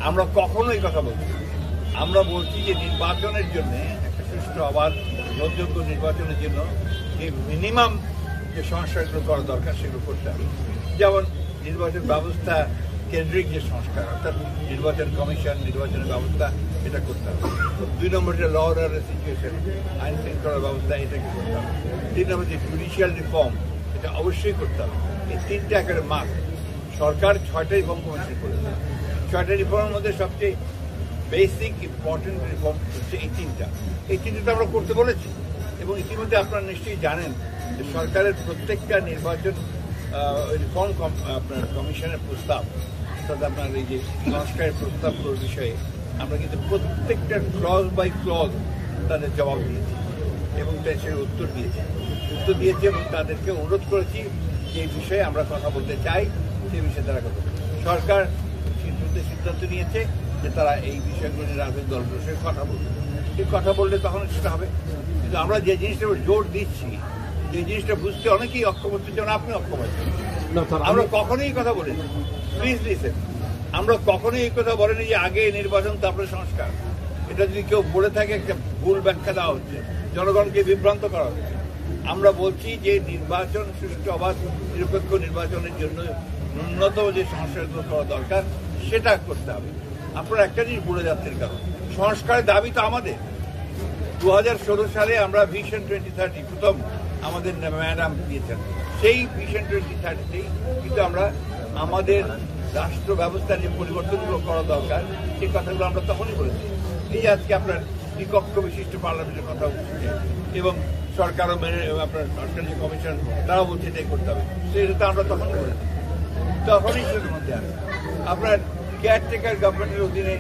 আমরা কখনোই কথা বলছি, আমরা বলছি যে নির্বাচনের জন্য একটা সুষ্ঠু অবাধ গ্রহণযোগ্য নির্বাচনের জন্য এই মিনিমাম যে সংস্কারগুলো করা দরকার সেগুলো করতে হবে। যেমন নির্বাচন ব্যবস্থা কেন্দ্রিক যে সংস্কার, অর্থাৎ নির্বাচন কমিশন, নির্বাচনের ব্যবস্থা, এটা করতে হবে। 2 নম্বর যে ল অর্ডারের সিচুয়েশন, আইন শৃঙ্খলার ব্যবস্থা, এটাকে করতে হবে। 3 নম্বর যে জুডিশিয়াল রিফর্ম, এটা অবশ্যই করতে হবে। এই 3টে একেবারে মাস্ট। সরকার 6টা রিফর্ম কমিশন করেছে। 6টা রিফর্মের মধ্যে সবচেয়ে বেসিক ইম্পর্টেন্ট রিফর্ম হচ্ছে এই 3টা। এই 3টা আমরা করতে বলেছি এবং ইতিমধ্যে আপনারা নিশ্চয়ই জানেন যে সরকারের প্রত্যেকটা নির্বাচন রিফর্ম আপনার কমিশনের প্রস্তাব, অর্থাৎ আপনার এই যে সংস্কারের প্রস্তাবগুলোর বিষয়ে আমরা কিন্তু প্রত্যেকটা ক্লজ বাই ক্লজ তাদের জবাব দিয়েছি এবং সে উত্তর দিয়েছে এবং তাদেরকে অনুরোধ করেছি যে এই বিষয়ে আমরা কথা বলতে চাই, সেই বিষয়ে তারা কথা বলছে। সরকার সিদ্ধান্ত নিয়েছে যে তারা এই বিষয়গুলো নিয়ে রাজনৈতিক দলগুলোর সঙ্গে কথা বলবে। এই কথা বললে তখন সেটা হবে। কিন্তু আমরা যে জিনিসটা জোর দিচ্ছি, যে জিনিসটা বুঝতে অনেকেই অক্ষম হচ্ছে, যেমন আপনি অক্ষম হচ্ছেন। আমরা কখনোই কথা বলিনি, প্লিজ লিসেন, আমরা কখনোই এই কথা বলিনি যে আগে নির্বাচন তারপরে সংস্কার। এটা যদি কেউ বলে থাকে একটা ভুল ব্যাখ্যা দেওয়া হচ্ছে, জনগণকে বিভ্রান্ত করা হচ্ছে। আমরা বলছি যে নির্বাচন সুষ্ঠু অবাধ নিরপেক্ষ নির্বাচনের জন্য ন্যূনতম যে সংস্কারগুলো করা দরকার সেটা করতে হবে। আপনারা একটা জিনিস বলে যাচ্ছেন, কারণ সংস্কারের দাবি তো আমাদের। 2016 সালে আমরা ভিশন 2030 প্রথম আমাদের ম্যাডাম দিয়েছেন, সেই ভিশন 2030তেই কিন্তু আমরা আমাদের রাষ্ট্র ব্যবস্থার যে পরিবর্তনগুলো করা দরকার সেই কথাগুলো আমরা তখনই বলেছি। এই আজকে আপনার দ্বিকক্ষ বিশিষ্ট পার্লামেন্টের কথা উঠছে এবং সরকারও আপনার সরকার যে কমিশন তারাও বলছে এটাই করতে হবে, সেটা আমরা তখনই বলেছি, তখনই সেটার মধ্যে আছে। আপনার কেয়ারটেকার গভর্নমেন্টের অধীনে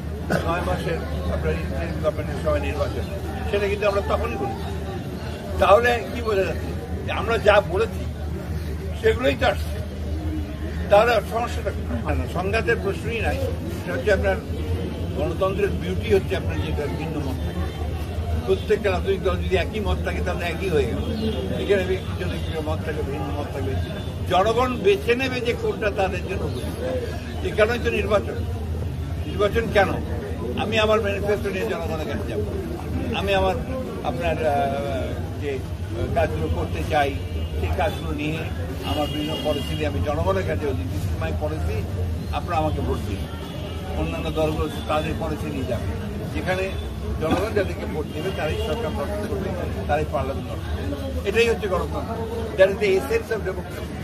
9 মাসের আপনার ইন্টারিম গভর্নমেন্টের সময় নির্বাচন, সেটা কিন্তু আমরা তখনই বলেছি। তাহলে কি বোঝা যাচ্ছে যে আমরা যা বলেছি সেগুলোই তো আসছে। তাহলে সমস্যাটা সংঘাতের প্রশ্নই নাই। সেটা হচ্ছে আপনার গণতন্ত্রের বিউটি হচ্ছে আপনার যেটা ভিন্ন মত থাকে। প্রত্যেকটা রাজনৈতিক দল যদি একই মত থাকে তাহলে একই হয়ে গেল। এখানে কিছু মত থাকে, ভিন্ন মত থাকবে, জনগণ বেছে নেবে যে কোনটা তাদের জন্য বুঝবে। এই কারণেই তো নির্বাচন কেন? আমি আমার ম্যানিফেস্টো নিয়ে জনগণের কাছে যাব, আমি আমার আপনার যে কাজগুলো করতে চাই সেই কাজগুলো নিয়ে আমার বিভিন্ন পলিসি নিয়ে আমি জনগণের কাছে দিস ইজ মাই পলিসি, আপনারা আমাকে ভোট দিন। অন্যান্য দলগুলো তাদের পলিসি নিয়ে যাবে, যেখানে জনগণ যাদেরকে ভোট দেবে তারাই সরকার গঠন করবে, তারাই পার্লামেন্ট গঠন করবে। এটাই হচ্ছে গণতন্ত্র, that is the essence of democracy.